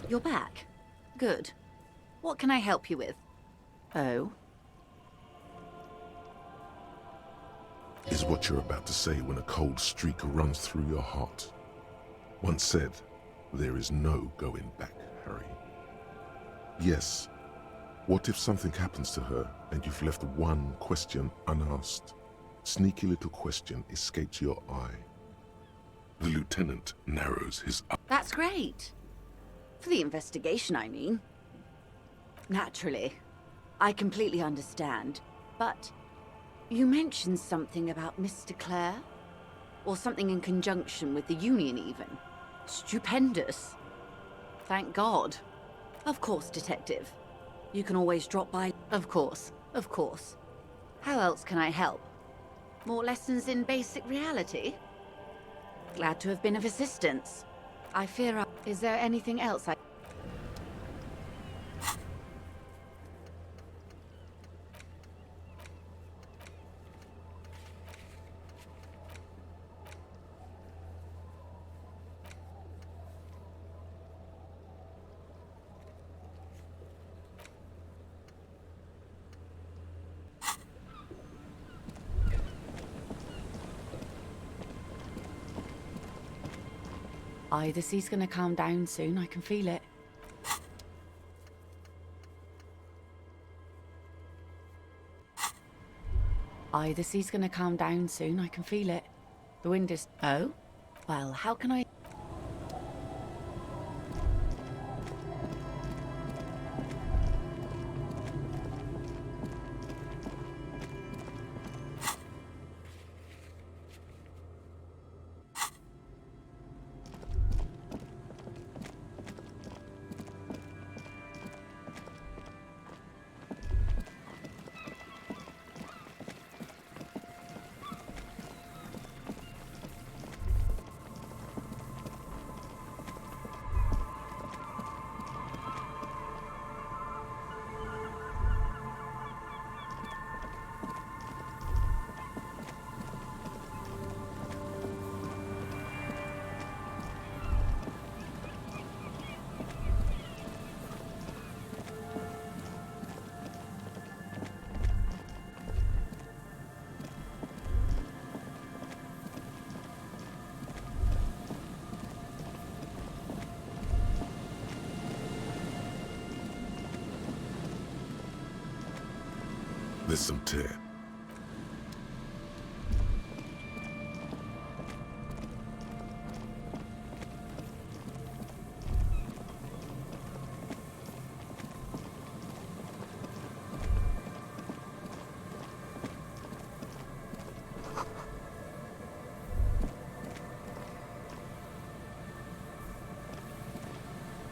You're back. Good. What can I help you with? Oh? Is what you're about to say when a cold streak runs through your heart. Once said, there is no going back, Harry. Yes. What if something happens to her and you've left one question unasked? Sneaky little question escapes your eye. The lieutenant narrows his eyes. That's great. For the investigation, I mean. Naturally. I completely understand. But you mentioned something about Mr. Clare? Or something in conjunction with the Union, even. Stupendous. Thank God. Of course, Detective. You can always drop by. Of course, of course. How else can I help? More lessons in basic reality? Glad to have been of assistance. I fear I... Is there anything else I... The sea's gonna calm down soon, I can feel it. The sea's gonna calm down soon, I can feel it. The wind is... Oh? Well, how can I... There's some tear.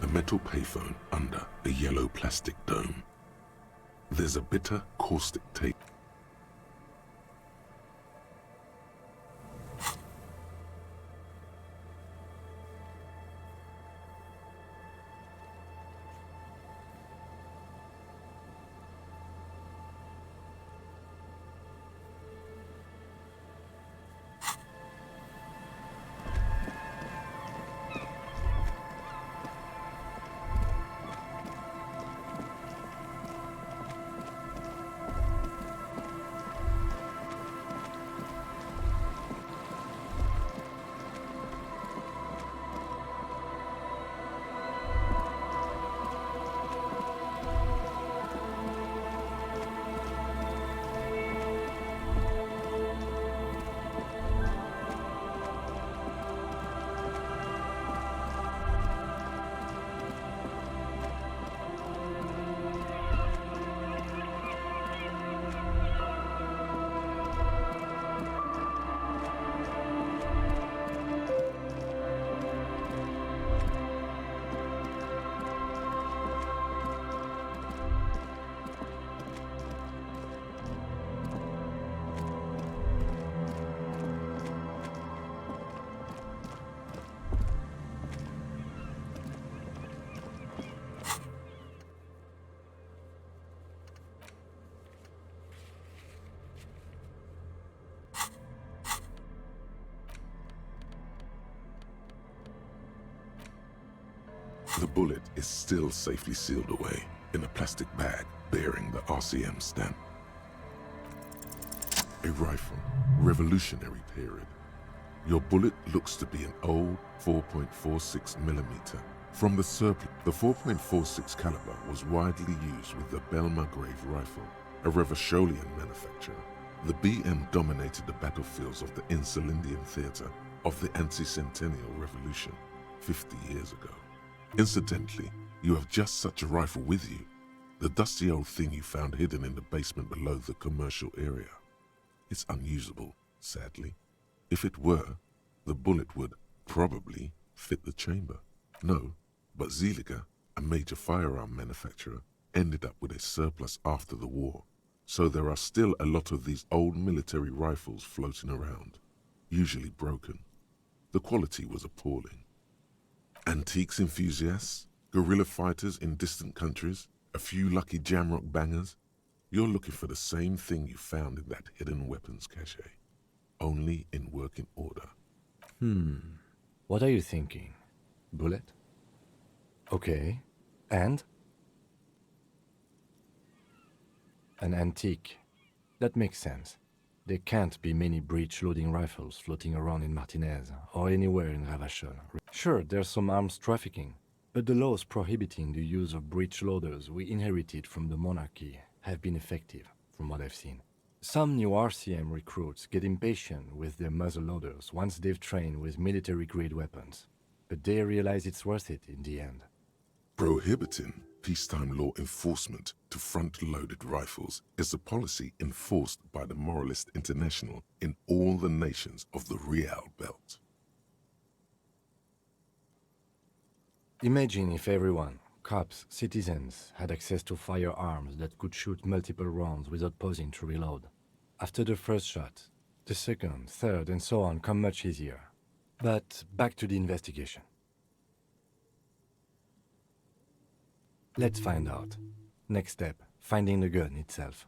A metal payphone under a yellow plastic dome. There's a bitter, caustic taste. The bullet is still safely sealed away in a plastic bag bearing the RCM stamp. A rifle, Revolutionary period. Your bullet looks to be an old 4.46 millimeter. From the surplus, the 4.46 caliber was widely used with the Belmargrave rifle, a Revacholian manufacturer. The BM dominated the battlefields of the Insulindian theater of the anti-centennial revolution 50 years ago. Incidentally, you have just such a rifle with you, the dusty old thing you found hidden in the basement below the commercial area. It's unusable, sadly. If it were, the bullet would probably fit the chamber. No, but Zeliger, a major firearm manufacturer, ended up with a surplus after the war. So there are still a lot of these old military rifles floating around, usually broken. The quality was appalling. Antiques enthusiasts, guerrilla fighters in distant countries, a few lucky jamrock bangers. You're looking for the same thing you found in that hidden weapons cache, only in working order. What are you thinking? Bullet? Okay. And? An antique. That makes sense. There can't be many breech-loading rifles floating around in Martinez or anywhere in Ravachol. Sure, there's some arms trafficking, but the laws prohibiting the use of breech loaders we inherited from the monarchy have been effective, from what I've seen. Some new RCM recruits get impatient with their muzzle loaders once they've trained with military-grade weapons, but they realize it's worth it in the end. Prohibiting peacetime law enforcement to front-loaded rifles is a policy enforced by the Moralist International in all the nations of the Real Belt. Imagine if everyone, cops, citizens, had access to firearms that could shoot multiple rounds without pausing to reload. After the first shot, the second, third, and so on come much easier. But back to the investigation. Let's find out. Next step, finding the gun itself.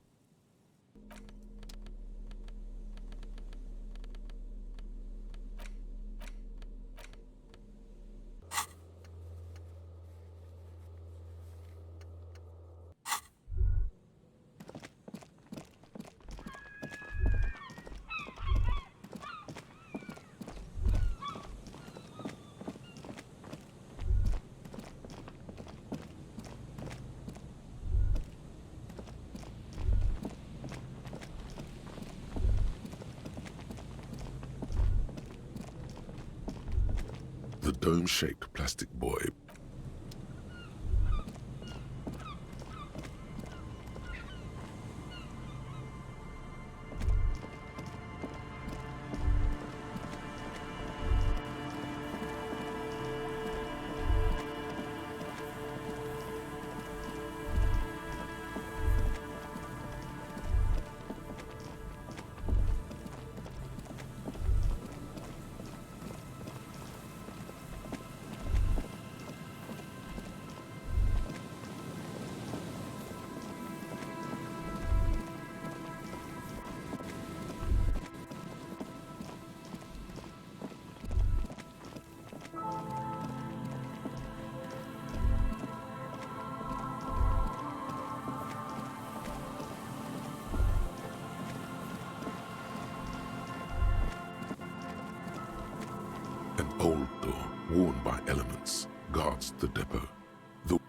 The dome-shaped plastic boy An old door, worn by elements, guards the depot. The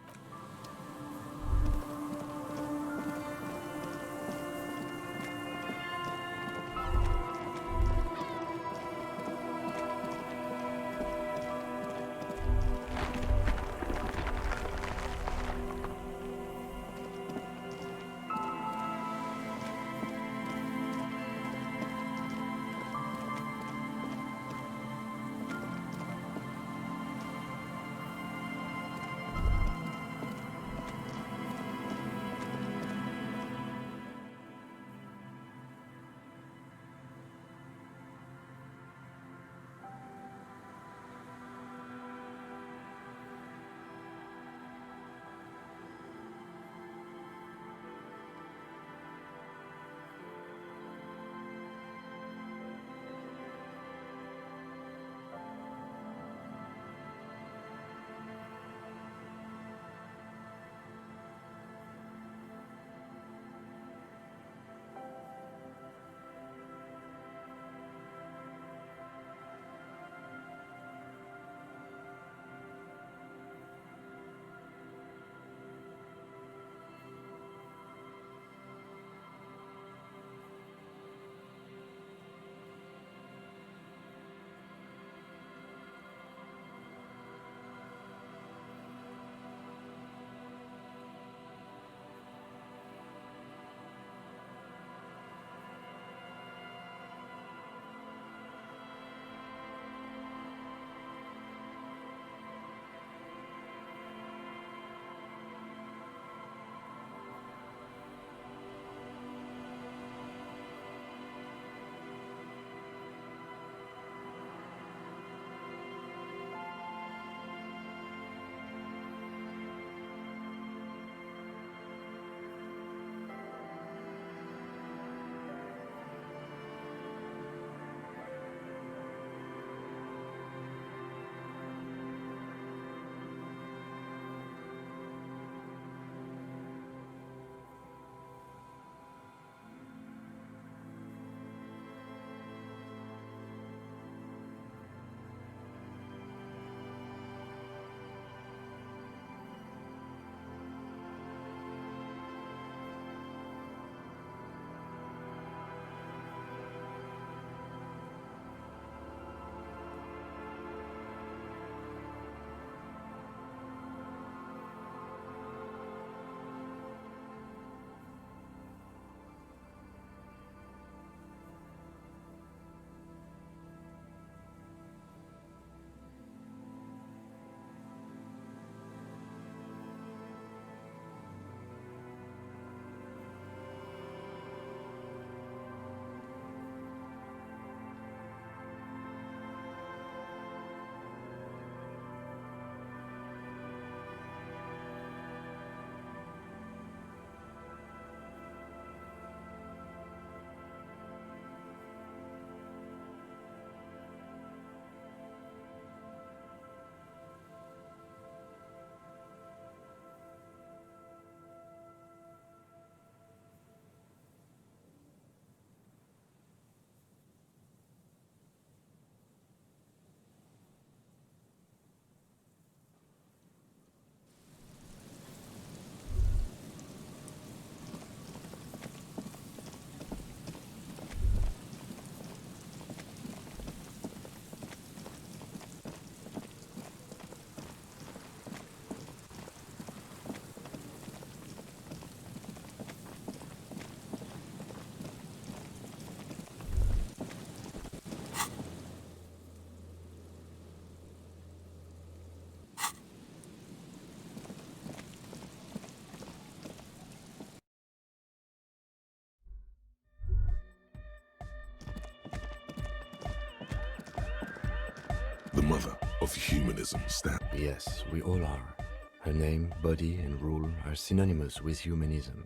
of humanism stand? Yes, we all are. Her name, body, and rule are synonymous with humanism.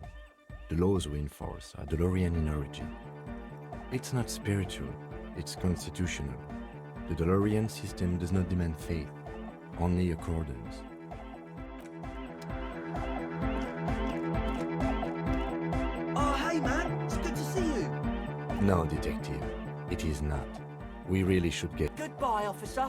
The laws we enforce are Dolorian in origin. It's not spiritual, it's constitutional. The Dolorian system does not demand faith, only accordance. Oh, hey man, it's good to see you. No, detective, it is not. We really should get... Goodbye, officer.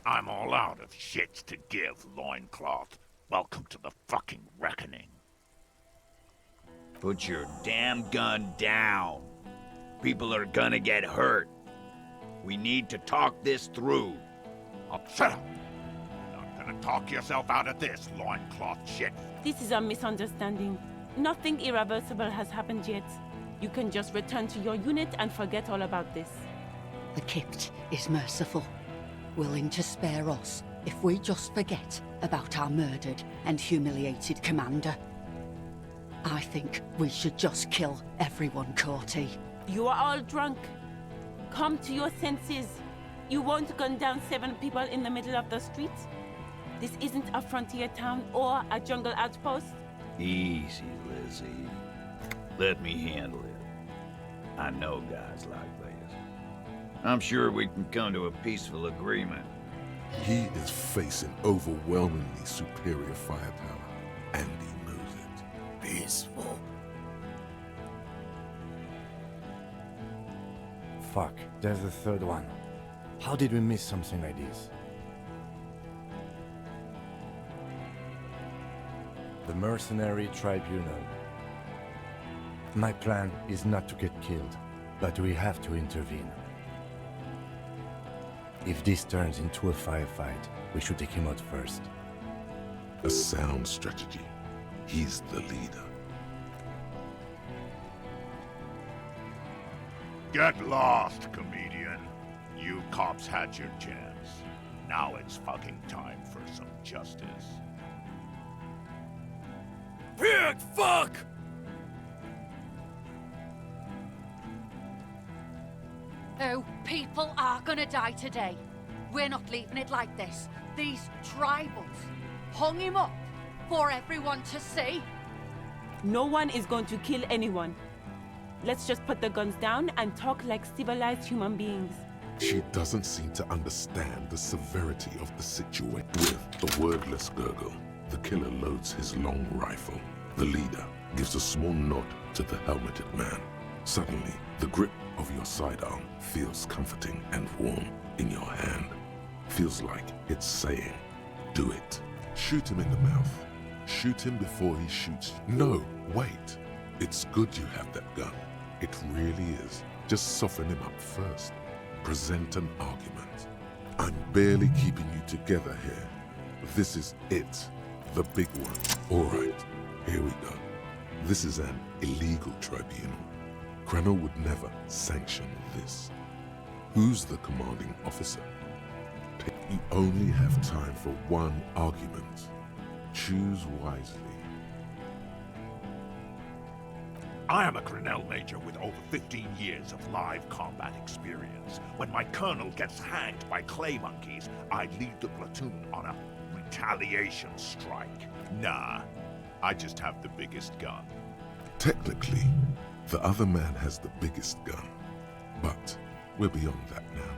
I'm all out of shits to give, Loincloth. Welcome to the fucking reckoning. Put your damn gun down. People are gonna get hurt. We need to talk this through. Oh, shut up! You're not gonna talk yourself out of this, Loincloth shit. This is a misunderstanding. Nothing irreversible has happened yet. You can just return to your unit and forget all about this. The Kypt is merciful, willing to spare us if we just forget about our murdered and humiliated commander. I think we should just kill everyone, Courty. You are all drunk. Come to your senses. You won't gun down 7 people in the middle of the street. This isn't a frontier town or a jungle outpost. Easy, Lizzie. Let me handle it. I know guys like this. I'm sure we can come to a peaceful agreement. He is facing overwhelmingly superior firepower, and he knows it. Peaceful? Fuck, there's the third one. How did we miss something like this? The Mercenary Tribunal. My plan is not to get killed, but we have to intervene. If this turns into a firefight, we should take him out first. A sound strategy. He's the leader. Get lost, comedian. You cops had your chance. Now it's fucking time for some justice. Pig fuck! Oh, people are gonna die today. We're not leaving it like this. These tribals hung him up for everyone to see. No one is going to kill anyone. Let's just put the guns down and talk like civilized human beings. She doesn't seem to understand the severity of the situation. With a wordless gurgle, the killer loads his long rifle. The leader gives a small nod to the helmeted man. Suddenly, the grip of your sidearm feels comforting and warm in your hand. Feels like it's saying, do it. Shoot him in the mouth. Shoot him before he shoots you. No, wait. It's good you have that gun. It really is. Just soften him up first. Present an argument. I'm barely keeping you together here. This is it. The big one. All right, here we go. This is an illegal tribunal. Krenner would never sanction this. Who's the commanding officer? You only have time for one argument. Choose wisely. I am a Grinnell Major with over 15 years of live combat experience. When my colonel gets hanged by clay monkeys, I lead the platoon on a retaliation strike. Nah, I just have the biggest gun. Technically, the other man has the biggest gun, But we're beyond that now.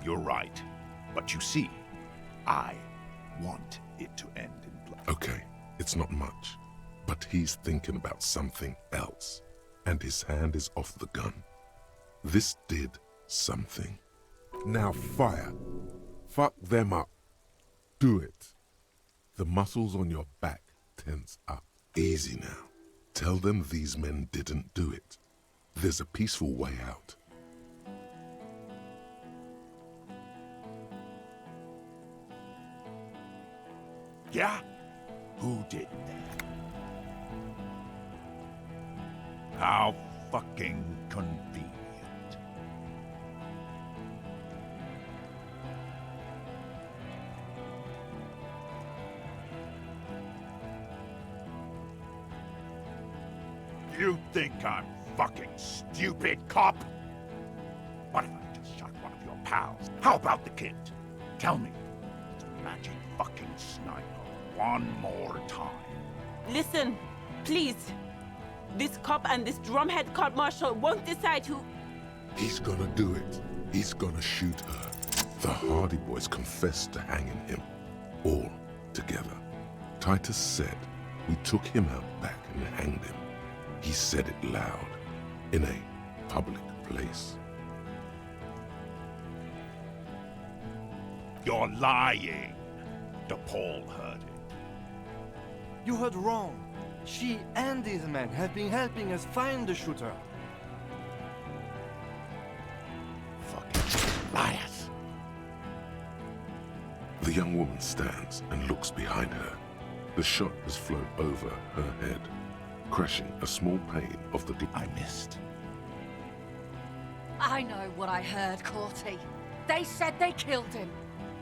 You're right. But you see, I want it to end in blood. Okay, it's not much. But he's thinking about something else. And his hand is off the gun. This did something. Now fire. Fuck them up. Do it. The muscles on your back tense up. Easy now. Tell them these men didn't do it. There's a peaceful way out. Yeah? Who did that? How fucking convenient. You think I'm fucking stupid, cop? What if I just shot one of your pals? How about the kid? Tell me, it's a magic fucking sniper one more time. Listen, please. This cop and this drumhead court marshal won't decide who... He's gonna do it. He's gonna shoot her. The Hardy Boys confessed to hanging him. All together. Titus said we took him out back and hanged him. He said it loud. In a public place. You're lying. DePaul heard it. You heard wrong. She and these men have been helping us find the shooter. Fucking liars. The young woman stands and looks behind her. The shot has flown over her head, crashing a small pane of the... I missed. I know what I heard, Corty. They said they killed him.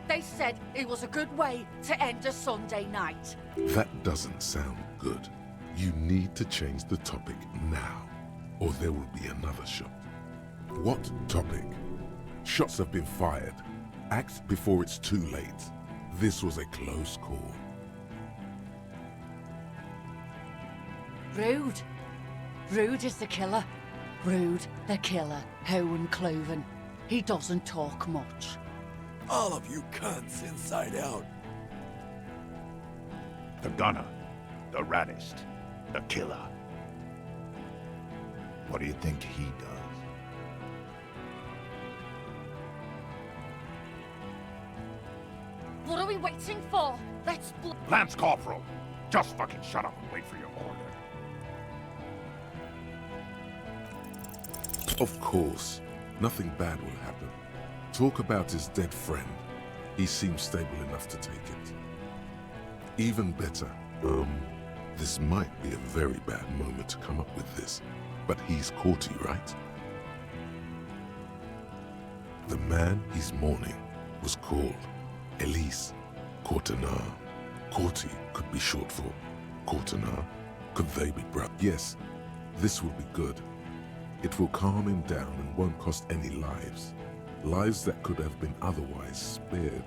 They said it was a good way to end a Sunday night. That doesn't sound good. You need to change the topic now, or there will be another shot. What topic? Shots have been fired. Act before it's too late. This was a close call. Rude. Rude is the killer. Rude, the killer. Owen Cloven. He doesn't talk much. All of you cunts inside out. The gunner. The raddest. The killer. What do you think he does? What are we waiting for? Let's Lance Corporal! Just fucking shut up and wait for your order. Of course, nothing bad will happen. Talk about his dead friend. He seems stable enough to take it. Even better, this might be a very bad moment to come up with this, but he's Corty, right? The man he's mourning was called Elise Courtenay. Corty could be short for Courtenay. Could they be brothers? Yes, this will be good. It will calm him down and won't cost any lives. Lives that could have been otherwise spared.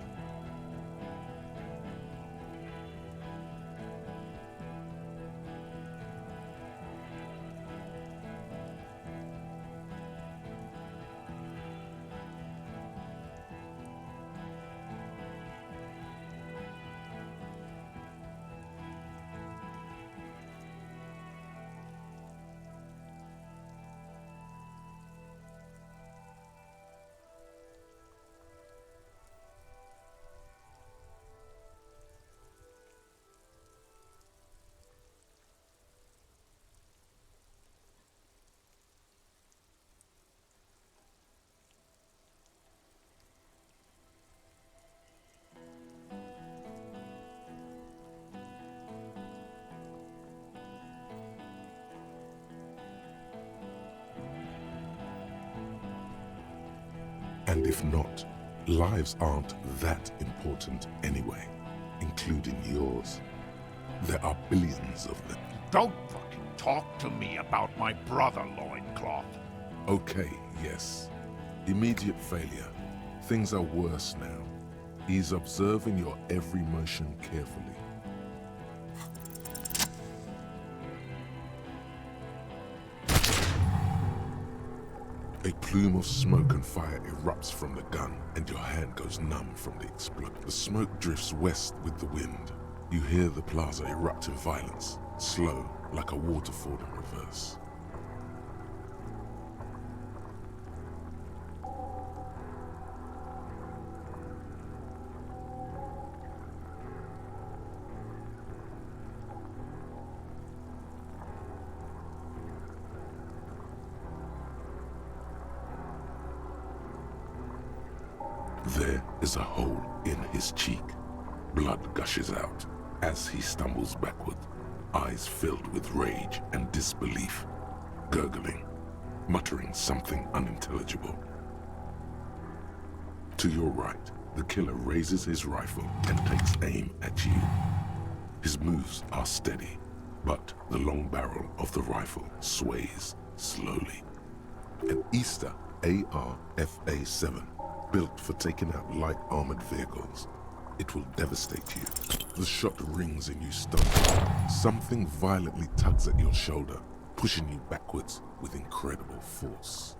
And if not, lives aren't that important anyway, including yours. There are billions of them. Don't fucking talk to me about my brother, Loincloth. Okay, yes. Immediate failure. Things are worse now. He's observing your every motion carefully. A plume of smoke and fire erupts from the gun, and your hand goes numb from the explosion. The smoke drifts west with the wind. You hear the plaza erupt in violence, slow, like a waterfall in reverse. There is a hole in his cheek. Blood gushes out as he stumbles backward, eyes filled with rage and disbelief, gurgling, muttering something unintelligible. To your right, the killer raises his rifle and takes aim at you. His moves are steady, but the long barrel of the rifle sways slowly. An Easter AR-FA-7, built for taking out light armored vehicles. It will devastate you. The shot rings and you stumble. Something violently tugs at your shoulder, pushing you backwards with incredible force.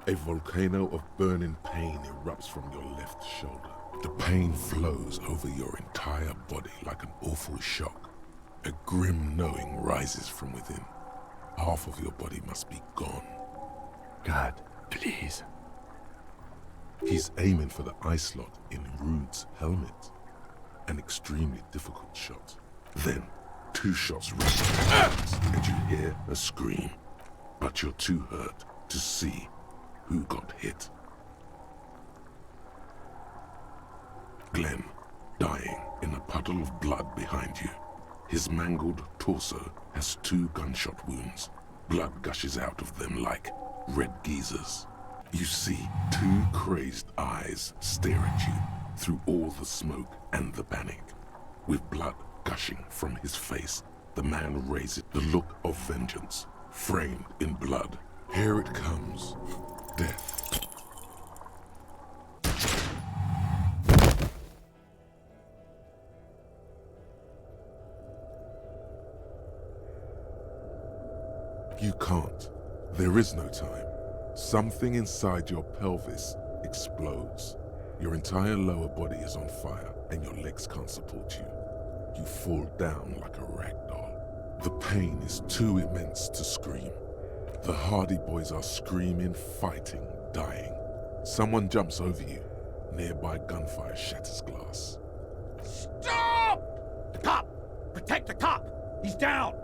A volcano of burning pain erupts from your left shoulder. The pain flows over your entire body like an awful shock. A grim knowing rises from within. Half of your body must be gone. God, please. He's aiming for the eye slot in Rude's helmet. An extremely difficult shot. Then, 2 shots ring, and you hear a scream. But you're too hurt to see who got hit. Glenn, dying in a puddle of blood behind you. His mangled torso has 2 gunshot wounds. Blood gushes out of them like red geysers. You see 2 crazed eyes stare at you through all the smoke and the panic. With blood gushing from his face, the man raises the look of vengeance, framed in blood. Here it comes. Death. You can't. There is no time. Something inside your pelvis explodes. Your entire lower body is on fire and your legs can't support you. You fall down like a rag doll. The pain is too immense to scream. The Hardy Boys are screaming, fighting, dying. Someone jumps over you. Nearby gunfire shatters glass. Stop! The cop! Protect the cop! He's down!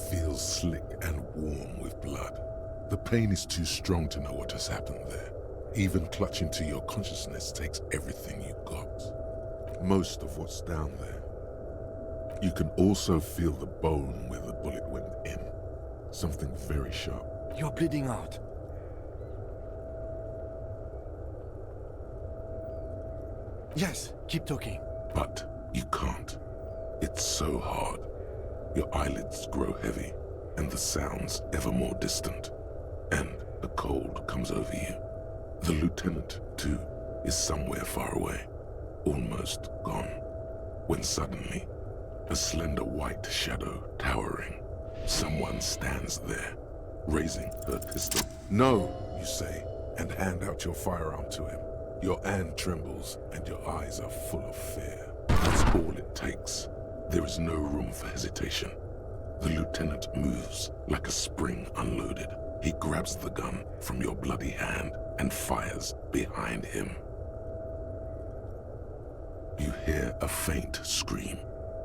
Feels slick and warm with blood. The pain is too strong to know what has happened there. Even clutching to your consciousness takes everything you got. Most of what's down there. You can also feel the bone where the bullet went in. Something very sharp. You're bleeding out. Yes, keep talking. But you can't. It's so hard. Your eyelids grow heavy, and the sounds ever more distant. And a cold comes over you. The lieutenant, too, is somewhere far away, almost gone, when suddenly, a slender white shadow towering. Someone stands there, raising her pistol. No, you say, and hand out your firearm to him. Your hand trembles, and your eyes are full of fear. That's all it takes. There is no room for hesitation. The lieutenant moves like a spring unloaded. He grabs the gun from your bloody hand and fires behind him. You hear a faint scream,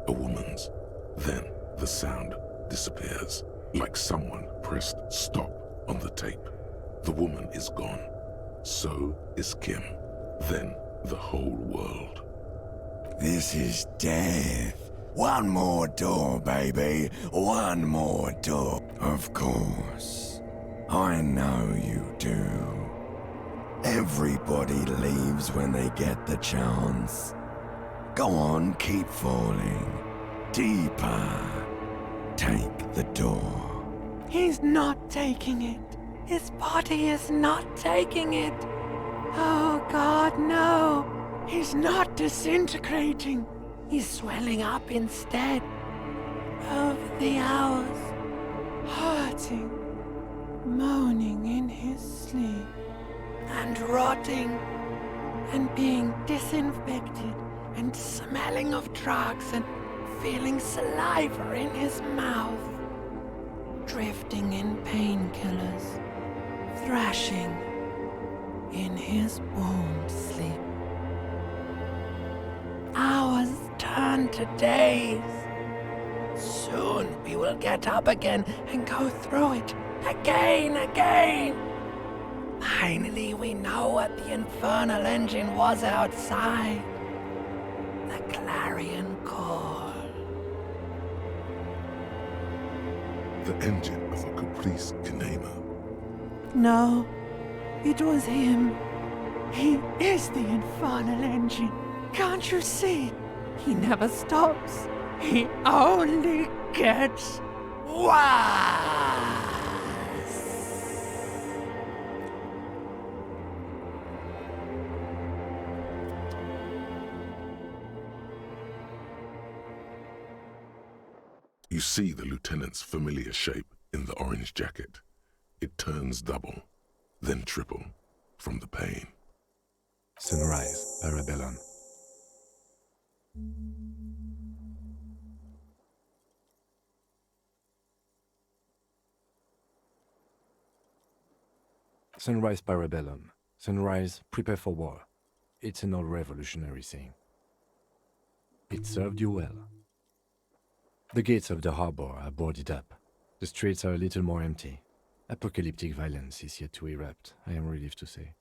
a woman's. Then the sound disappears, like someone pressed stop on the tape. The woman is gone. So is Kim. Then the whole world. This is death. One more door, baby. One more door. Of course. I know you do. Everybody leaves when they get the chance. Go on, keep falling. Deeper. Take the door. He's not taking it. His body is not taking it. Oh God, no. He's not disintegrating. He's swelling up instead. Over the hours. Hurting. Moaning in his sleep. And rotting. And being disinfected. And smelling of drugs and feeling saliva in his mouth. Drifting in painkillers. Thrashing in his warm sleep. Hours turn to days. Soon we will get up again and go through it again. Finally we know what the infernal engine was outside. The clarion call. The engine of a Caprice Kinema. No, it was him. He is the infernal engine. Can't you see? He never stops. He only gets worse. You see the lieutenant's familiar shape in the orange jacket. It turns double, then triple, from the pain. Sunrise, Parabellum. Sunrise, Parabellum. Sunrise, prepare for war. It's an old revolutionary saying. It served you well. The gates of the harbor are boarded up. The streets are a little more empty. Apocalyptic violence is yet to erupt, I am relieved to say.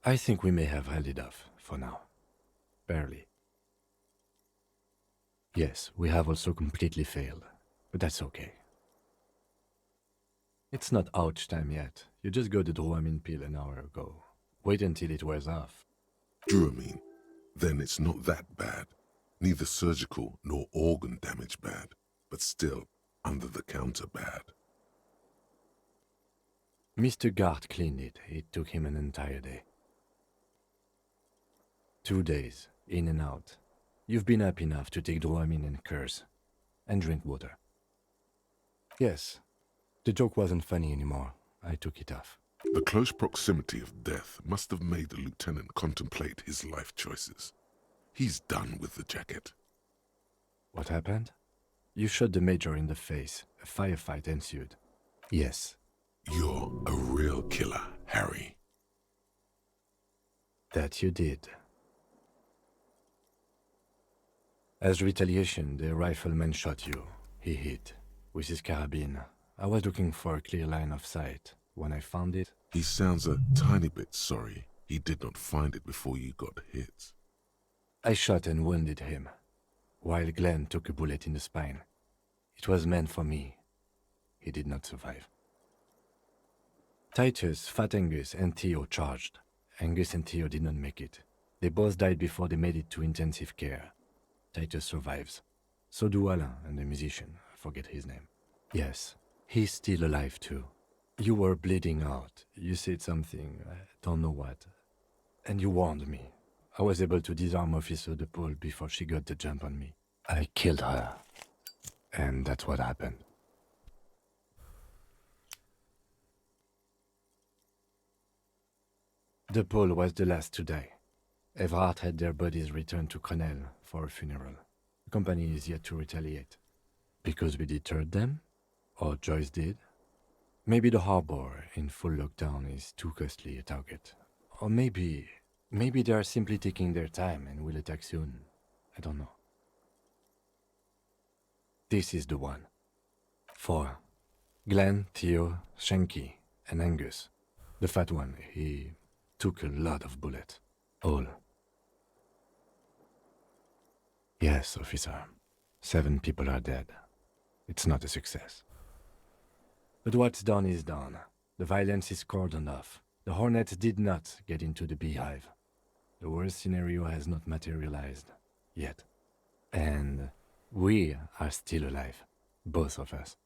I think we may have held it off, for now. Barely. Yes, we have also completely failed, but that's okay. It's not ouch time yet. You just got the Drouamine pill an hour ago. Wait until it wears off. Drouamine? Then it's not that bad. Neither surgical nor organ damage bad, but still under the counter bad. Mr. Gart cleaned it. It took him an entire day. 2 days, in and out. You've been up enough to take Drouamine and curse. And drink water. Yes, the joke wasn't funny anymore. I took it off. The close proximity of death must have made the lieutenant contemplate his life choices. He's done with the jacket. What happened? You shot the major in the face. A firefight ensued. Yes. You're a real killer, Harry. That you did. As retaliation, the rifleman shot you. He hit. With his carabine. I was looking for a clear line of sight. When I found it... He sounds a tiny bit sorry he did not find it before you got hit. I shot and wounded him, while Glenn took a bullet in the spine. It was meant for me. He did not survive. Titus, Fat Angus, and Theo charged. Angus and Theo did not make it. They both died before they made it to intensive care. Titus survives. So do Alain and the musician. I forget his name. Yes, he's still alive too. You were bleeding out. You said something, I don't know what. And you warned me. I was able to disarm Officer De Paul before she got the jump on me. I killed her. And that's what happened. De Paul was the last to die. Evrard had their bodies returned to Crenel for a funeral. The company is yet to retaliate. Because we deterred them? Or Joyce did? Maybe the harbor in full lockdown is too costly a target. Or maybe they are simply taking their time and will attack soon. I don't know. This is the one. 4. Glenn, Theo, Shanky, and Angus. The fat one, he took a lot of bullets. All. Yes, officer. 7 people are dead. It's not a success. But what's done is done. The violence is cordoned off. The Hornets did not get into the beehive. The worst scenario has not materialized. Yet. And we are still alive. Both of us.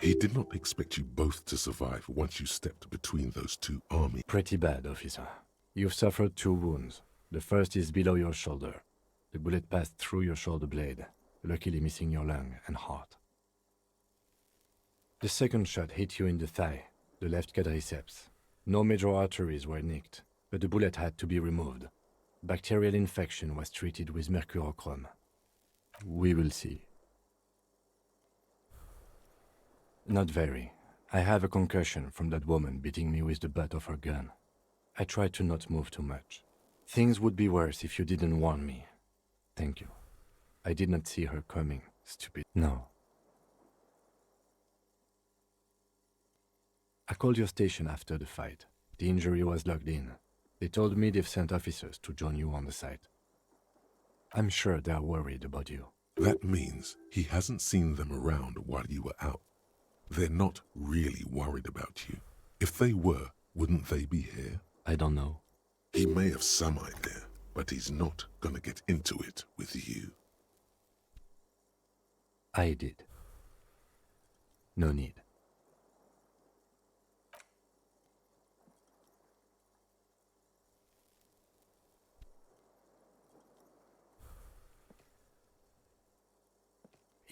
He did not expect you both to survive once you stepped between those two armies. Pretty bad, officer. You've suffered 2 wounds. The first is below your shoulder. The bullet passed through your shoulder blade, luckily missing your lung and heart. The second shot hit you in the thigh, the left quadriceps. No major arteries were nicked, but the bullet had to be removed. Bacterial infection was treated with mercurochrome. We will see. Not very. I have a concussion from that woman beating me with the butt of her gun. I tried to not move too much. Things would be worse if you didn't warn me. Thank you. I did not see her coming, stupid. No. I called your station after the fight. The injury was logged in. They told me they've sent officers to join you on the site. I'm sure they're worried about you. That means he hasn't seen them around while you were out. They're not really worried about you. If they were, wouldn't they be here? I don't know. He may have some idea, but he's not gonna get into it with you. I did. No need.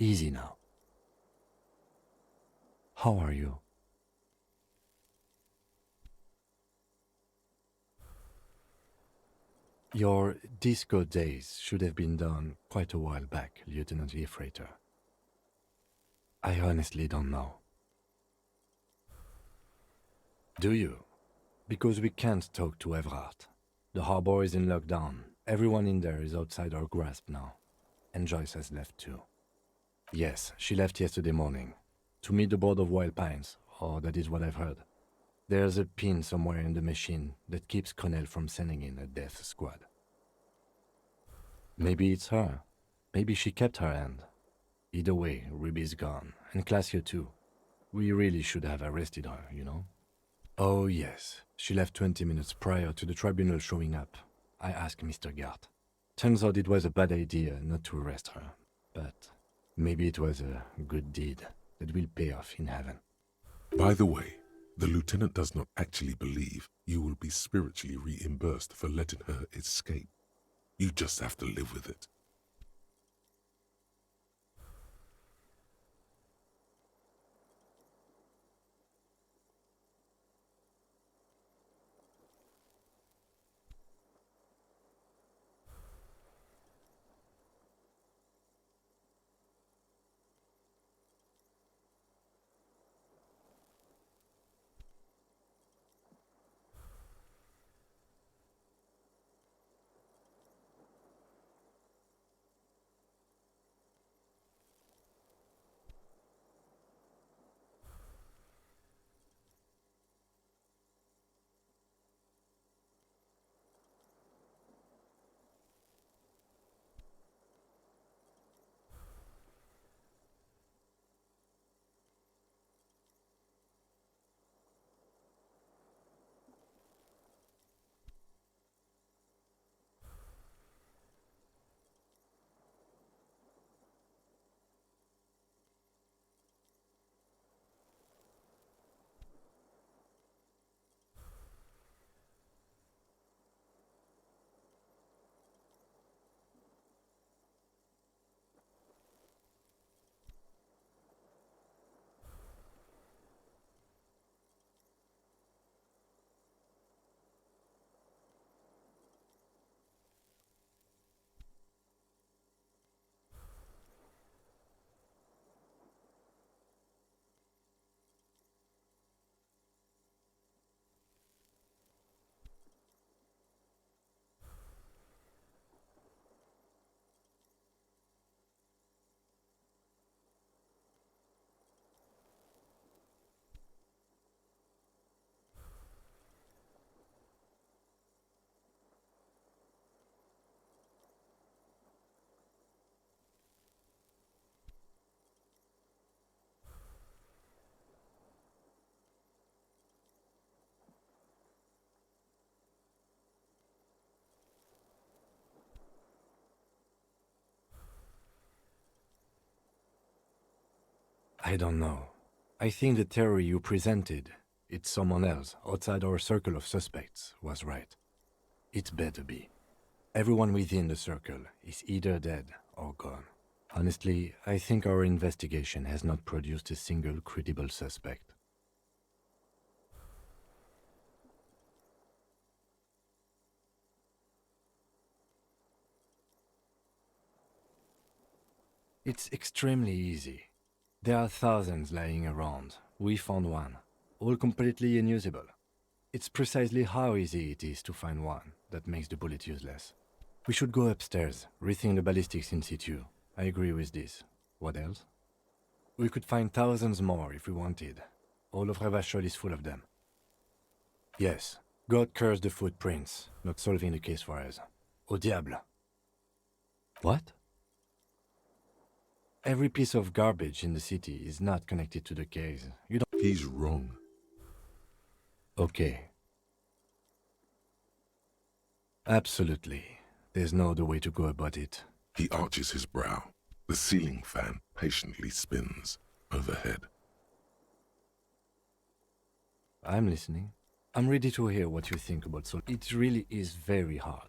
Easy now. How are you? Your disco days should have been done quite a while back, Lieutenant Gefreiter. I honestly don't know. Do you? Because we can't talk to Everard. The harbor is in lockdown. Everyone in there is outside our grasp now. And Joyce has left too. Yes, she left yesterday morning. To meet the board of Wild Pines, or that is what I've heard. There's a pin somewhere in the machine that keeps Connell from sending in a death squad. Maybe it's her. Maybe she kept her end. Either way, Ruby's gone, and Classio too. We really should have arrested her, you know? Oh yes, she left 20 minutes prior to the tribunal showing up. I asked Mr. Gart. Turns out it was a bad idea not to arrest her, but maybe it was a good deed that will pay off in heaven. By the way, the lieutenant does not actually believe you will be spiritually reimbursed for letting her escape. You just have to live with it. I don't know. I think the theory you presented, it's someone else outside our circle of suspects, was right. It better be. Everyone within the circle is either dead or gone. Honestly, I think our investigation has not produced a single credible suspect. It's extremely easy. There are thousands lying around. We found one, all completely unusable. It's precisely how easy it is to find one that makes the bullet useless. We should go upstairs, rethink the ballistics in situ. I agree with this. What else? We could find thousands more if we wanted. All of Revachol is full of them. Yes, God cursed the footprints, not solving the case for us. Au diable. What? Every piece of garbage in the city is not connected to the case. You don't... He's wrong. Okay. Absolutely. There's no other way to go about it. He arches his brow. The ceiling fan patiently spins overhead. I'm listening. I'm ready to hear what you think about Sol. It really is very hard.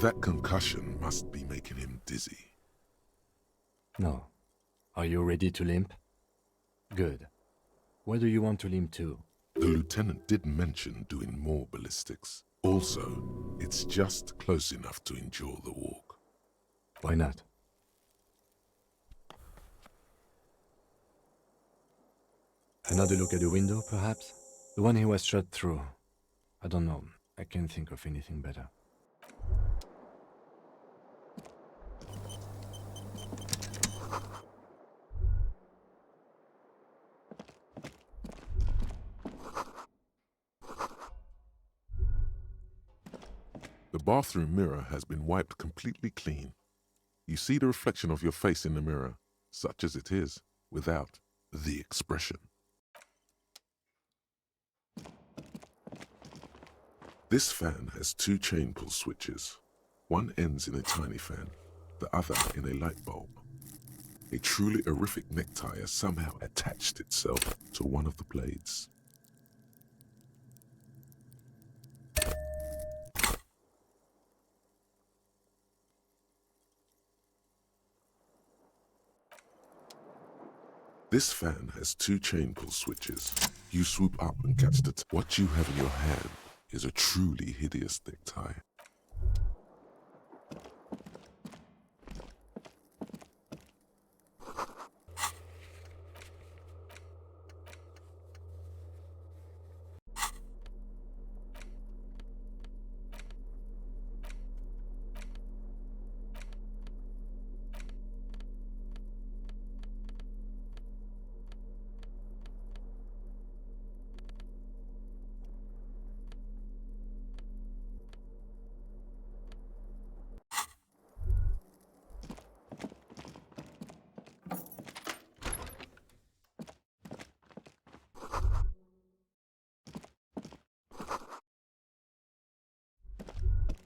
That concussion must be making him dizzy. No. Are you ready to limp? Good. Where do you want to limp to? The lieutenant did mention doing more ballistics. Also, it's just close enough to endure the walk. Why not? Another look at the window, perhaps? The one he was shot through. I don't know. I can't think of anything better. The bathroom mirror has been wiped completely clean. You see the reflection of your face in the mirror, such as it is, without the expression. This fan has two chain pull switches. One ends in a tiny fan, the other in a light bulb. A truly horrific necktie has somehow attached itself to one of the blades. This fan has two chain pull switches. You swoop up and catch the what you have in your hand is a truly hideous necktie.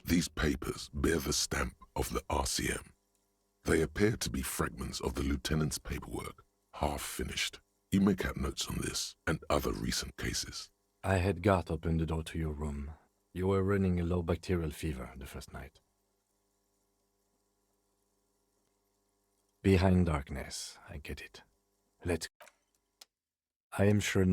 These papers bear the stamp of the RCM. They appear to be fragments of the lieutenant's paperwork, half finished. You may have notes on this and other recent cases. I had Gart open the door to your room. You were running a low bacterial fever the first night. Behind darkness, I get it. Let's... I am sure...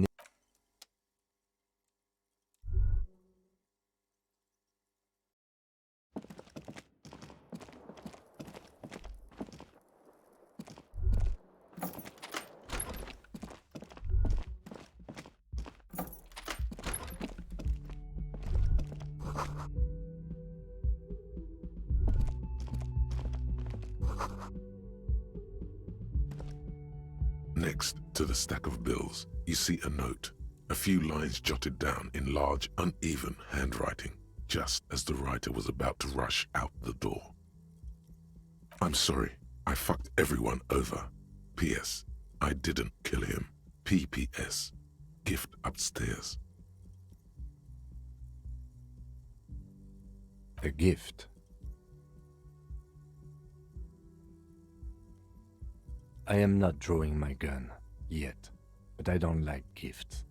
Next to the stack of bills, you see a note, a few lines jotted down in large, uneven handwriting, just as the writer was about to rush out the door. I'm sorry, I fucked everyone over. P.S. I didn't kill him. P.P.S. Gift upstairs. A gift. I am not drawing my gun, yet, but I don't like gifts.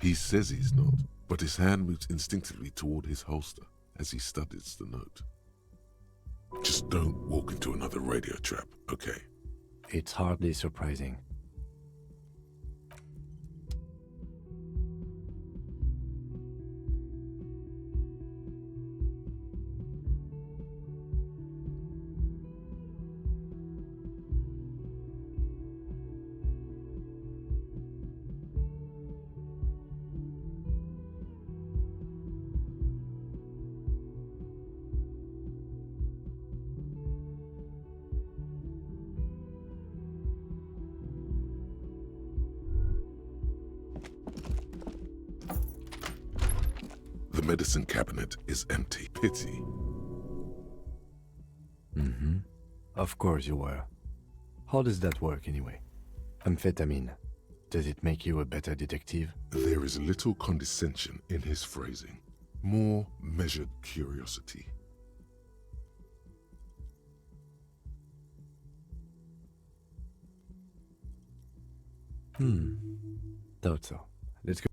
He says he's not, but his hand moves instinctively toward his holster as he studies the note. Just don't walk into another radio trap, okay? It's hardly surprising. The medicine cabinet is empty. Pity. Mm-hmm. Of course you were. How does that work anyway? Amphetamine. Does it make you a better detective? There is little condescension in his phrasing. More measured curiosity. Thought so. Let's go.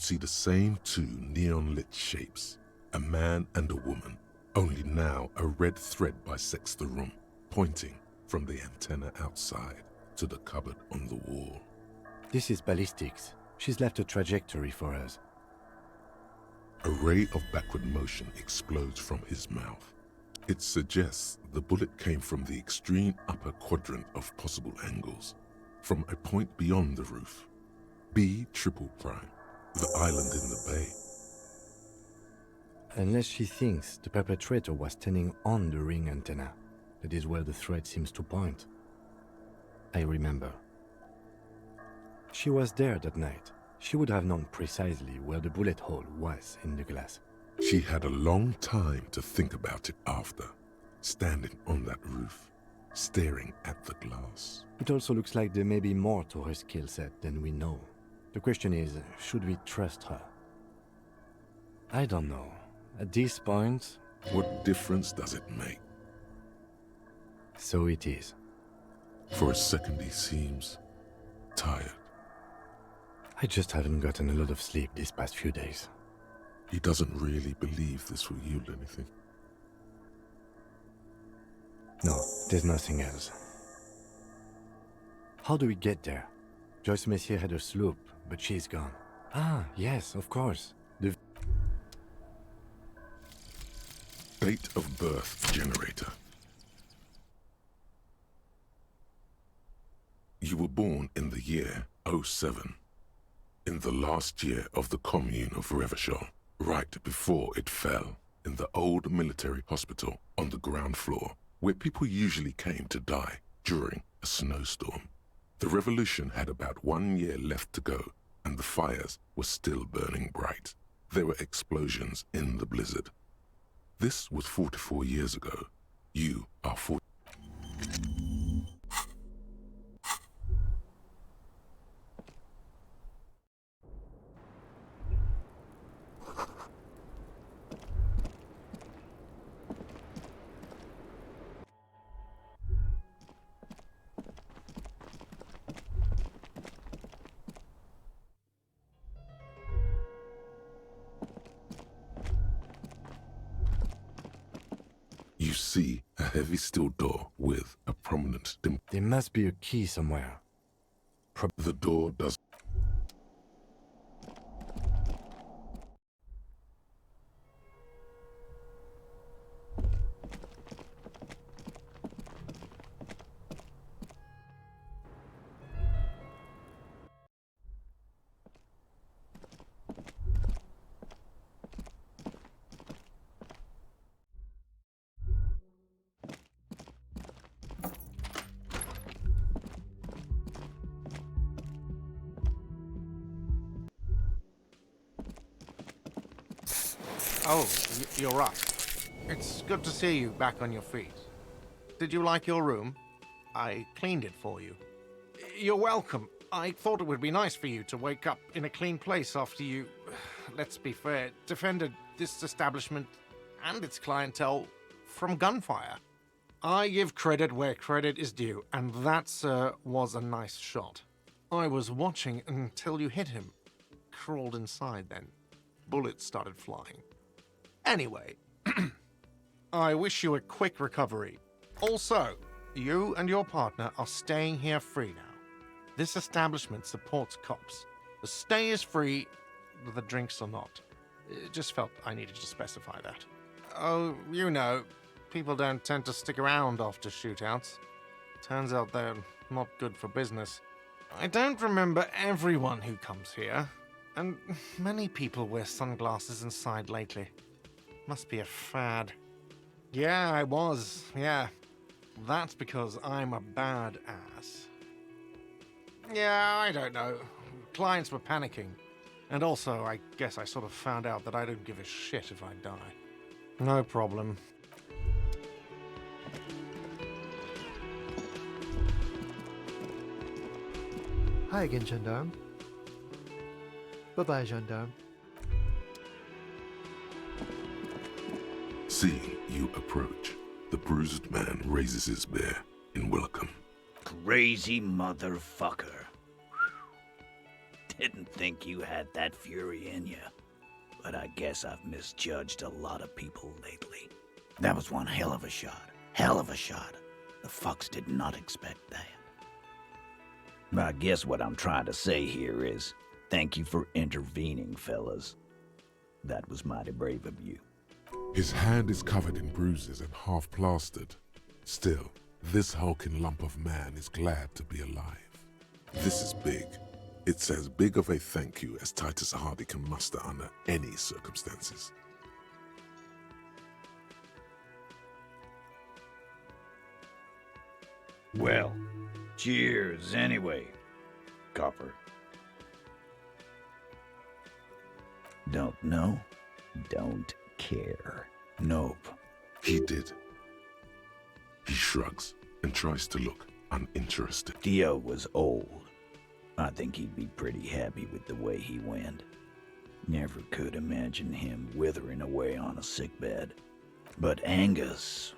see the same two neon-lit shapes, a man and a woman, only now a red thread bisects the room, pointing from the antenna outside to the cupboard on the wall. This is ballistics. She's left a trajectory for us. A ray of backward motion explodes from his mouth. It suggests the bullet came from the extreme upper quadrant of possible angles, from a point beyond the roof. B triple prime, the island in the bay. Unless she thinks the perpetrator was standing on the ring antenna. That is where the thread seems to point. I remember. She was there that night. She would have known precisely where the bullet hole was in the glass. She had a long time to think about it after, standing on that roof, staring at the glass. It also looks like there may be more to her skill set than we know. The question is, should we trust her? I don't know. At this point... What difference does it make? So it is. For a second he seems tired. I just haven't gotten a lot of sleep these past few days. He doesn't really believe this will yield anything. No, there's nothing else. How do we get there? Joyce Messier had a sloop, but she's gone. Ah, yes, of course. The date of birth generator. You were born in the year 07. In the last year of the commune of Revachol, right before it fell, in the old military hospital on the ground floor, where people usually came to die during a snowstorm. The revolution had about 1 year left to go, and the fires were still burning bright. There were explosions in the blizzard. This was 44 years ago. You are 40. You see a heavy steel door with a prominent dimple. There must be a key somewhere. The door does. Oh, you're up. It's good to see you back on your feet. Did you like your room? I cleaned it for you. You're welcome. I thought it would be nice for you to wake up in a clean place after you, let's be fair, defended this establishment and its clientele from gunfire. I give credit where credit is due, and that, sir, was a nice shot. I was watching until you hit him. Crawled inside then. Bullets started flying. Anyway, I wish you a quick recovery. Also, you and your partner are staying here free now. This establishment supports cops. The stay is free, the drinks are not. It just felt I needed to specify that. Oh, you know, people don't tend to stick around after shootouts. Turns out they're not good for business. I don't remember everyone who comes here, and many people wear sunglasses inside lately. Must be a fad. Yeah, I was, yeah. That's because I'm a bad ass. Yeah, I don't know. Clients were panicking. And also, I guess I sort of found out that I don't give a shit if I die. No problem. Hi again, Gendarme. Bye-bye, Gendarme. Seeing you approach, the bruised man raises his bear in welcome. Crazy motherfucker. Didn't think you had that fury in you. But I guess I've misjudged a lot of people lately. That was one hell of a shot. Hell of a shot. The fucks did not expect that. But I guess what I'm trying to say here is, thank you for intervening, fellas. That was mighty brave of you. His hand is covered in bruises and half plastered. Still, this hulking lump of man is glad to be alive. This is big. It's as big of a thank you as Titus Hardy can muster under any circumstances. Well, cheers anyway, Copper. Don't know, don't care. Nope. He did. He shrugs and tries to look uninterested. Theo was old. I think he'd be pretty happy with the way he went. Never could imagine him withering away on a sickbed. But Angus,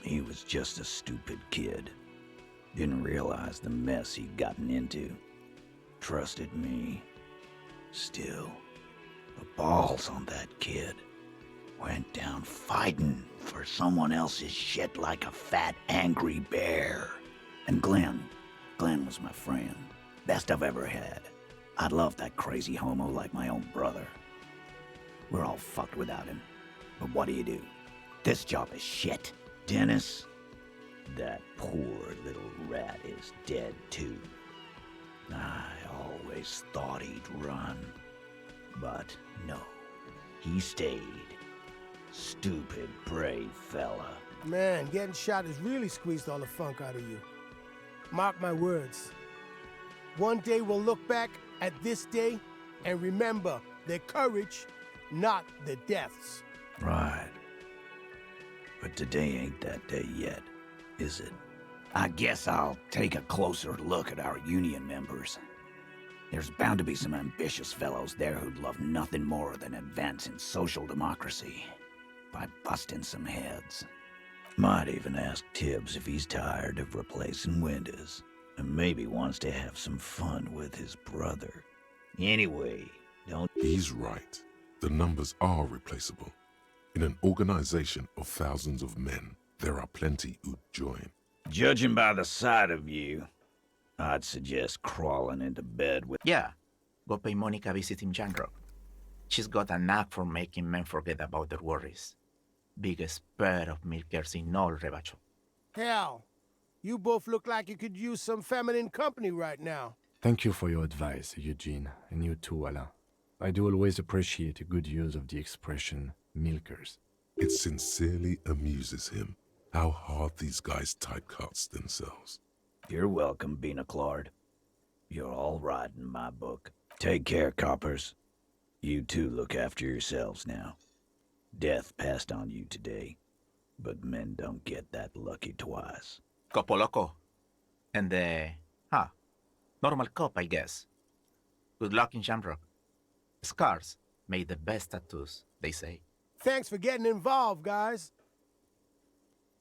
he was just a stupid kid. Didn't realize the mess he'd gotten into. Trusted me. Still, the balls on that kid. Went down fighting for someone else's shit like a fat, angry bear. And Glenn was my friend. Best I've ever had. I'd love that crazy homo like my own brother. We're all fucked without him. But what do? This job is shit. Dennis, that poor little rat is dead too. I always thought he'd run. But no, he stayed. Stupid, brave fella. Man, getting shot has really squeezed all the funk out of you. Mark my words. One day we'll look back at this day and remember their courage, not their deaths. Right. But today ain't that day yet, is it? I guess I'll take a closer look at our union members. There's bound to be some ambitious fellows there who'd love nothing more than advancing social democracy by busting some heads. Might even ask Tibbs if he's tired of replacing windows, and maybe wants to have some fun with his brother. Anyway, don't... He's right. The numbers are replaceable. In an organization of thousands of men, there are plenty who'd join. Judging by the sight of you, I'd suggest crawling into bed with... Yeah, go pay Monica a visit in Janrock. She's got a knack for making men forget about their worries. Biggest pair of milkers in all Rebacho. Hell, you both look like you could use some feminine company right now. Thank you for your advice, Eugene, and you too, Alain. I do always appreciate a good use of the expression milkers. It sincerely amuses him how hard these guys typecast themselves. You're welcome, Bina Claude. You're all right in my book. Take care, coppers. You two look after yourselves now. Death passed on you today, but men don't get that lucky twice. Copo Loco. And normal cop, I guess. Good luck in Shamrock. Scars made the best tattoos, they say. Thanks for getting involved, guys.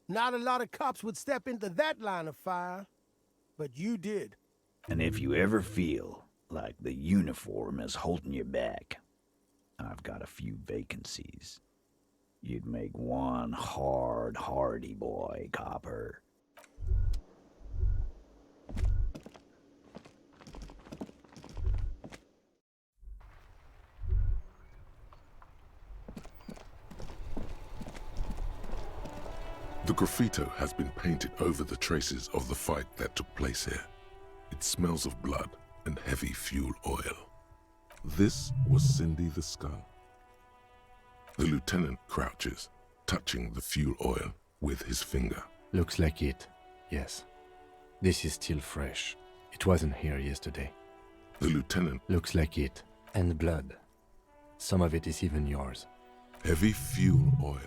Not a lot of cops would step into that line of fire, but you did. And if you ever feel like the uniform is holding you back, I've got a few vacancies. You'd make one hardy boy, Copper. The graffito has been painted over the traces of the fight that took place here. It smells of blood and heavy fuel oil. This was Cindy the Skull. The lieutenant crouches, touching the fuel oil with his finger. Looks like it, yes. This is still fresh. It wasn't here yesterday. The lieutenant... Looks like it. And blood. Some of it is even yours. Heavy fuel oil.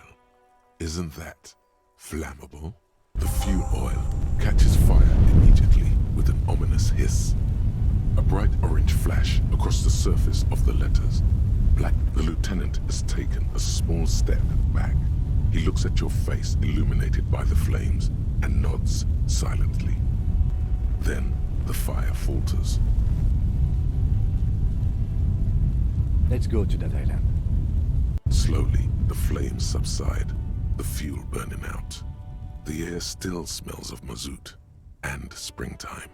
Isn't that flammable? The fuel oil catches fire immediately with an ominous hiss. A bright orange flash across the surface of the letters. Black. The lieutenant has taken a small step back. He looks at your face illuminated by the flames and nods silently. Then the fire falters. Let's go to that island. Slowly, the flames subside, the fuel burning out. The air still smells of mazout and springtime.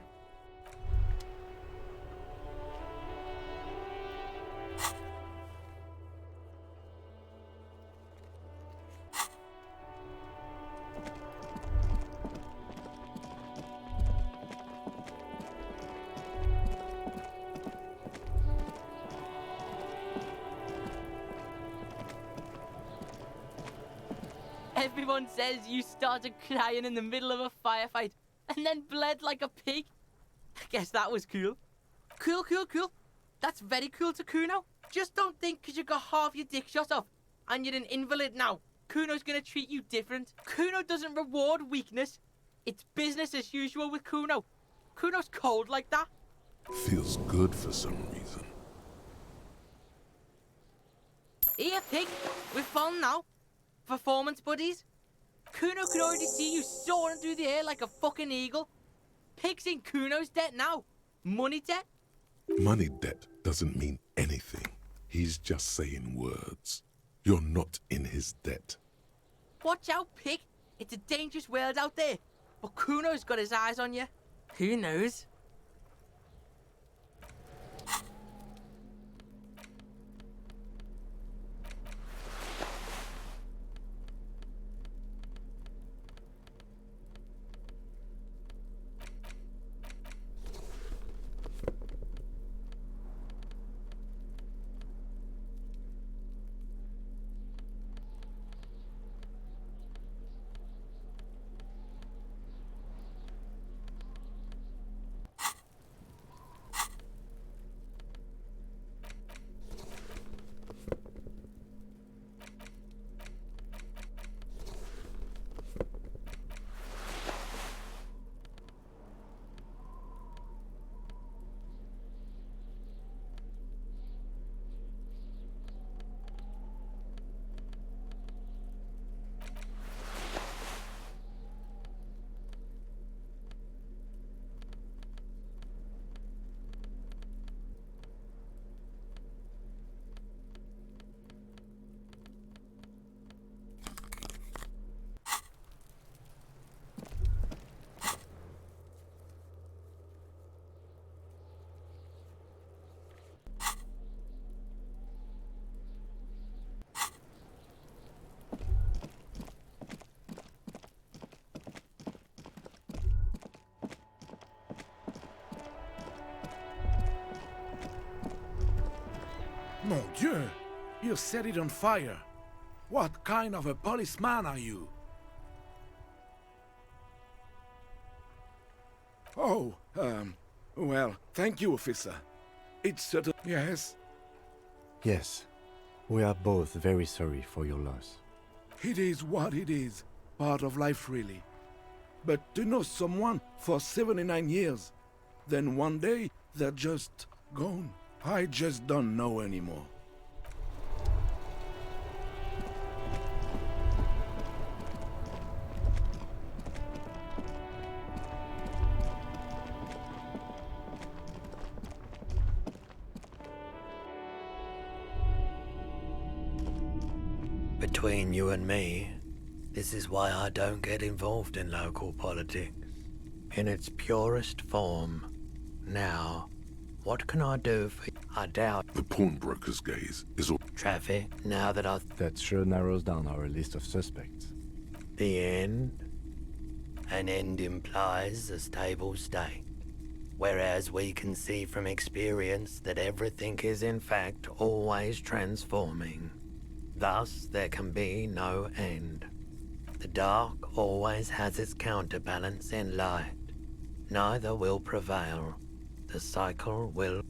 Everyone says you started crying in the middle of a firefight and then bled like a pig. I guess that was cool. Cool. That's very cool to Kuno. Just don't think because you got half your dick shot off and you're an invalid now, Kuno's gonna treat you different. Kuno doesn't reward weakness. It's business as usual with Kuno. Kuno's cold like that. Feels good for some reason. Here, pig. We're fun now. Performance buddies. Kuno can already see you soaring through the air like a fucking eagle. Pig's in Kuno's debt now. Money debt. Money debt doesn't mean anything. He's just saying words. You're not in his debt. Watch out, pig. It's a dangerous world out there. But Kuno's got his eyes on you. Who knows? Mon Dieu! You set it on fire. What kind of a policeman are you? Oh, well, thank you, officer. It's certain... Yes? Yes, we are both very sorry for your loss. It is what it is. Part of life, really. But to know someone for 79 years, then one day they're just gone. I just don't know anymore. Between you and me, this is why I don't get involved in local politics. In its purest form. Now, what can I do for you? I doubt... The pawnbroker's gaze is all... Traffic, now that I've... That sure narrows down our list of suspects. The end? An end implies a stable state. Whereas we can see from experience that everything is in fact always transforming. Thus, there can be no end. The dark always has its counterbalance in light. Neither will prevail. The cycle will...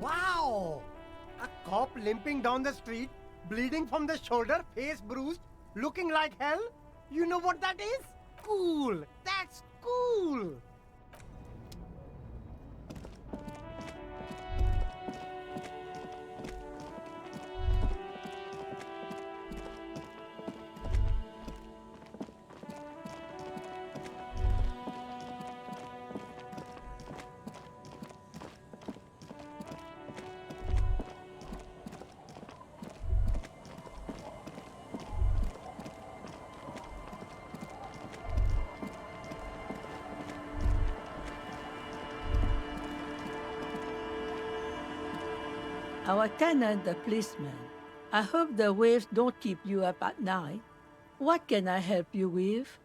Wow! A cop limping down the street, bleeding from the shoulder, face bruised, looking like hell? You know what that is? Cool! That's cool! Our tenant, the policeman. I hope the waves don't keep you up at night. What can I help you with?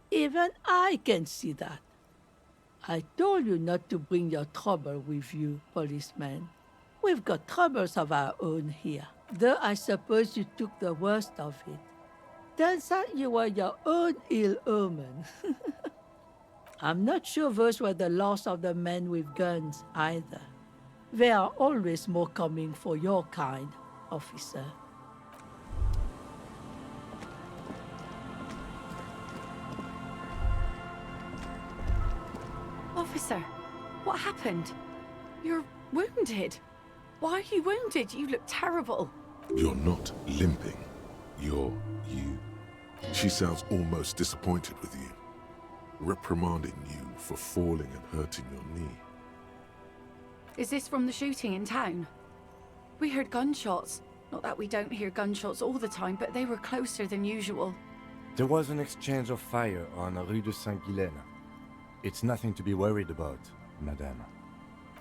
Even I can see that. I told you not to bring your trouble with you, policeman. We've got troubles of our own here. Though I suppose you took the worst of it. Turns out you were your own ill omen. I'm not sure those were the last of the men with guns either. There are always more coming for your kind, officer. Officer, what happened? You're wounded. Why are you wounded? You look terrible. You're not limping. You're you. She sounds almost disappointed with you, reprimanding you for falling and hurting your knee. Is this from the shooting in town? We heard gunshots. Not that we don't hear gunshots all the time, but they were closer than usual. There was an exchange of fire on Rue de Saint-Guylaine. It's nothing to be worried about, madame.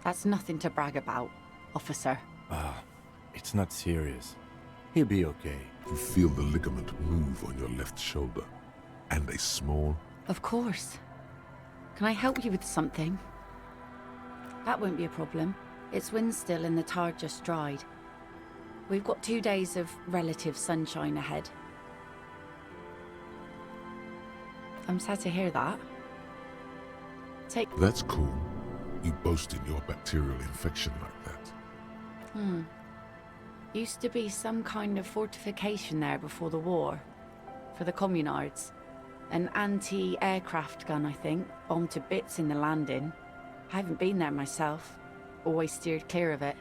That's nothing to brag about, officer. It's not serious. He'll be okay. You feel the ligament move on your left shoulder, and a small... Of course. Can I help you with something? That won't be a problem. It's wind still and the tar just dried. We've got 2 days of relative sunshine ahead. I'm sad to hear that. That's cool. You boasting your bacterial infection like that. Used to be some kind of fortification there before the war. For the communards. An anti-aircraft gun, I think. Bombed to bits in the landing. I haven't been there myself. Always steered clear of it.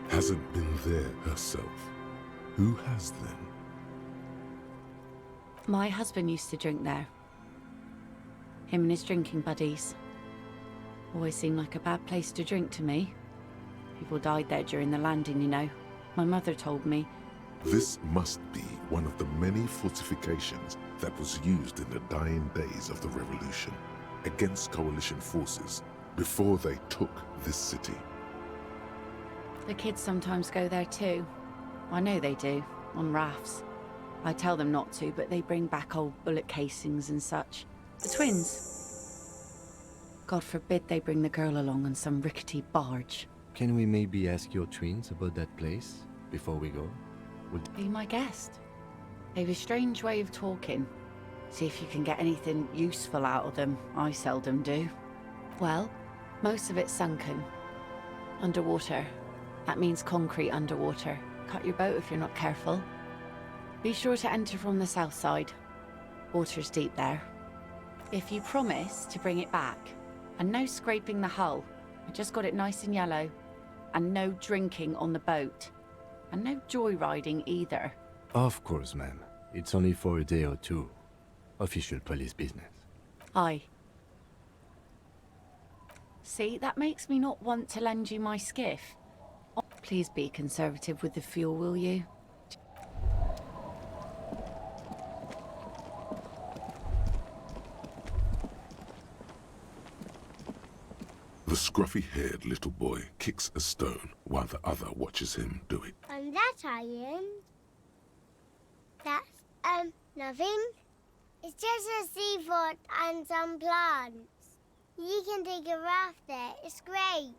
Hasn't been there herself. Who has then? My husband used to drink there. Him and his drinking buddies. Always seemed like a bad place to drink to me. People died there during the landing, you know. My mother told me. This must be one of the many fortifications that was used in the dying days of the revolution against coalition forces before they took this city. The kids sometimes go there too. I know they do, on rafts. I tell them not to, but they bring back old bullet casings and such. The twins. God forbid they bring the girl along on some rickety barge. Can we maybe ask your twins about that place before we go? Be my guest. They've a strange way of talking. See if you can get anything useful out of them. I seldom do. Well, most of it's sunken. Underwater. That means concrete underwater. Cut your boat if you're not careful. Be sure to enter from the south side. Water's deep there. If you promise to bring it back, and no scraping the hull, I just got it nice and yellow, and no drinking on the boat, and no joyriding either. Of course, ma'am. It's only for a day or two. Official police business. Aye. See, that makes me not want to lend you my skiff. Please be conservative with the fuel, will you? The scruffy-haired little boy kicks a stone while the other watches him do it. And that iron? That's, nothing. It's just a seafort and some plants. You can take a raft there. It's great.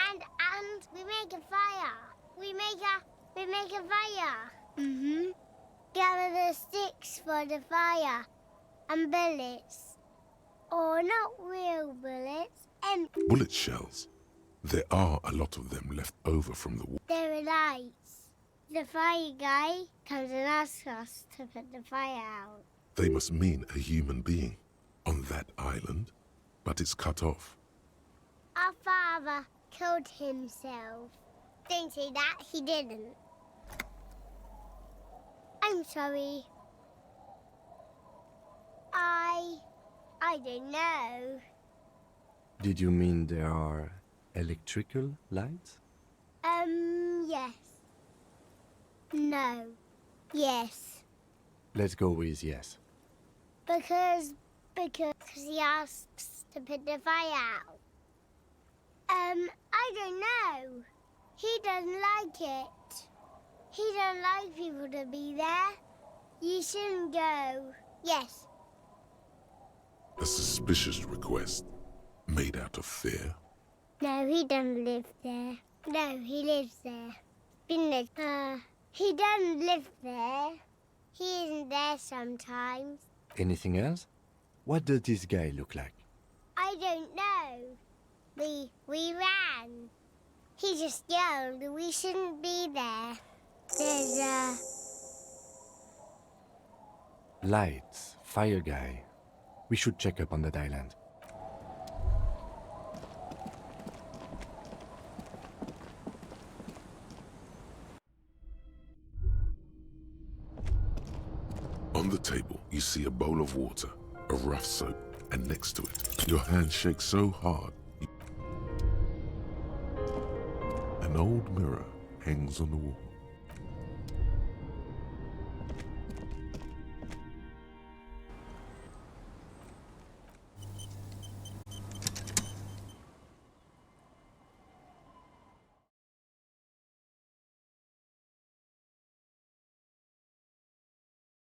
And we make a fire. We make a We make a fire. Mm-hmm. Gather the sticks for the fire. And bullets. Or not real bullets, empty. Bullet shells. There are a lot of them left over from the war. There are lights. The fire guy comes and asks us to put the fire out. They must mean a human being on that island, but it's cut off. Our father killed himself. Don't say that, he didn't. I'm sorry. I don't know. Did you mean there are electrical lights? Yes. No. Yes. Let's go with yes. Because he asks to put the fire out. I don't know. He doesn't like it. He doesn't like people to be there. You shouldn't go. Yes. A suspicious request made out of fear. No, he doesn't live there. No, he lives there. Been there. He doesn't live there. He isn't there sometimes. Anything else? What does this guy look like? I don't know. We ran. He just yelled we shouldn't be there. There's Lights, fire guy. We should check up on that island. On the table, you see a bowl of water, a rough soap, and next to it, your hand shakes so hard. An old mirror hangs on the wall.